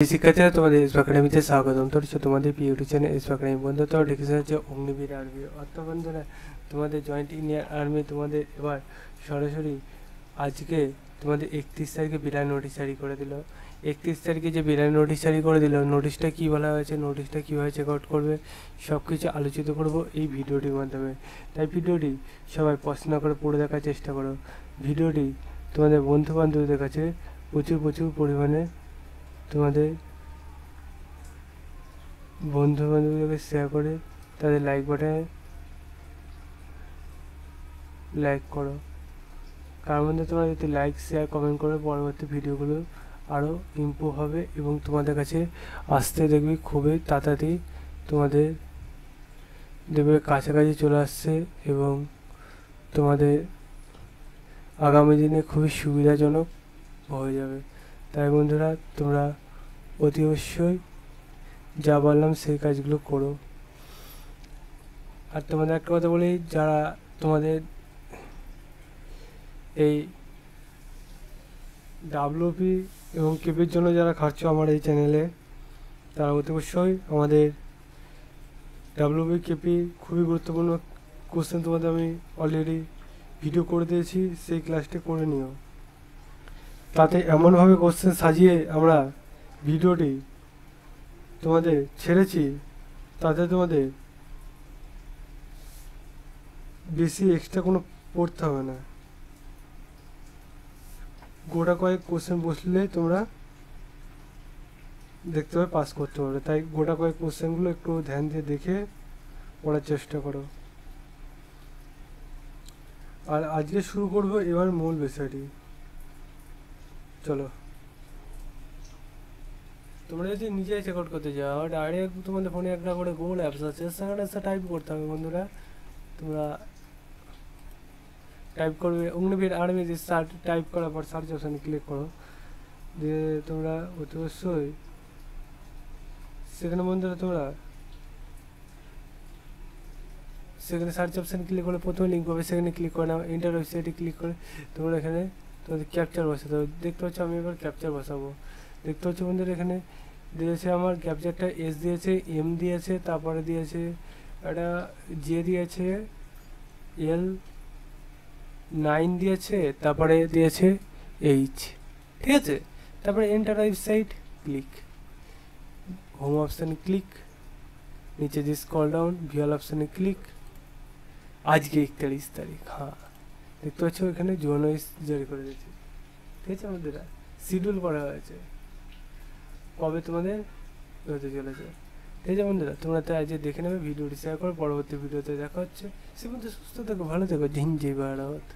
শিক্ষার্থীরা তোমাদের এসব একাডেমিতে স্বাগতম। তো তোমাদের ইউটিউব চ্যানেল এসব একাডেমি বন্ধু তো ডিসকাশন হচ্ছে অগ্নিবীর আর্মি। অর্থাৎ বন্ধুরা তোমাদের জয়েন্ট ইন্ডিয়ান আর্মি তোমাদের এবার সরাসরি আজকে তোমাদের 31 তারিখে বিদায় নোটিশ জারি করে দিল। 31 তারিখে যে বিদায় নোটিশ জারি করে দিল, নোটিশটা কী বলা হয়েছে, নোটিশটা কীভাবে চেক আউট করবে, সব কিছু আলোচিত করব এই ভিডিওটির মাধ্যমে। তাই ভিডিওটি সবাই পছন্দ করে পড়ে দেখার চেষ্টা করো। ভিডিওটি তোমাদের বন্ধু বান্ধবদের কাছে প্রচুর পরিমাণে তোমাদের বন্ধু বান্ধবদেরকে শেয়ার করে তাদের লাইক বাটনে লাইক করো। কার মধ্যে তোমরা যদি লাইক শেয়ার কমেন্ট করো, পরবর্তী ভিডিওগুলো আরও ইমপ্রুভ হবে এবং তোমাদের কাছে আসতে দেখবি খুবই তাড়াতাড়ি তোমাদের দেখবে কাছাকাছি চলে আসছে এবং তোমাদের আগামী দিনে খুবই সুবিধাজনক হয়ে যাবে। তাই বন্ধুরা তোমরা অতি অবশ্যই যা বললাম সেই কাজগুলো করো। আর তোমাদের একটা কথা বলি, যারা তোমাদের এই ডাব্লিউপি এবং কেপির জন্য যারা খাচ্ছ আমার এই চ্যানেলে, তারা অতি অবশ্যই আমাদের ডাব্লিউপি কেপি খুবই গুরুত্বপূর্ণ কোশ্চেন তোমাদের আমি অলরেডি ভিডিও করে দিয়েছি, সেই ক্লাসটা করে নিও। তাতে এমনভাবে কোশ্চেন সাজিয়ে আমরা ভিডিওটি তোমাদের ছেড়েছি, তাতে তোমাদের বেশি এক্সট্রা কোনো পড়তে হবে না। গোটা কয়েক কোশ্চেন বসলে তোমরা দেখতে পাবে পাস করতে পারবে। তাই গোটা কয়েক কোশ্চেনগুলো একটু ধ্যান দিয়ে দেখে পড়ার চেষ্টা করো। আর আজকে শুরু করবো এবার মূল বিষয়টি। চলো, তোমরা যদি নিজে চেক আউট করতে যাও, ডাইরেক্ট তোমাদের ফোনে একটা করে গুগল অ্যাপস আছে, সেখানে টাইপ করতে হবে বন্ধুরা। তোমরা টাইপ করবে অগ্নিবীর আর্মি, টাইপ করার পর সার্চ অপশানে ক্লিক করো। দিয়ে তোমরা অতি অবশ্যই সেখানে বন্ধুরা তোমরা সেখানে সার্চ অপশানে ক্লিক করে প্রথমে লিঙ্ক পাবে, সেখানে ক্লিক করে নাও। ইন্টার ওয়েবসাইটে ক্লিক করে তোমরা এখানে তোমাদের ক্যাপচার বসাতে হবে। দেখতে পাচ্ছ আমি এবার ক্যাপচার বসাবো। দেখতে পাচ্ছ বন্ধুরা এখানে দিয়েছে আমার ক্যাপচারটা এস দিয়েছে, এম দিয়েছে, তারপরে দিয়েছে একটা জে দিয়েছে, L9 দিয়েছে, তারপরে দিয়েছে এইচ, ঠিক আছে। তারপরে এন্টার ওয়েবসাইট ক্লিক, হোম অপশানে ক্লিক, নিচে যে স্ক্রল ডাউন ভিউয়াল অপশানে ক্লিক। আজকে 31 তারিখ, হ্যাঁ দেখতে পাচ্ছ এখানে জোন ওয়াইজ জারি করে দিয়েছে, ঠিক আছে। আমাদের শিডিউল করা হয়েছে কবে তোমাদের হতে চলেছে, ঠিক আছে বন্ধুরা। তোমরা তো আজকে দেখে নেবে, ভিডিওটি শেয়ার করো। পরবর্তী ভিডিওতে দেখা হচ্ছে। সে মধ্যে সুস্থ থেকো, ভালো থেকো, ঝিঞ্জি বাড়াওয়াত।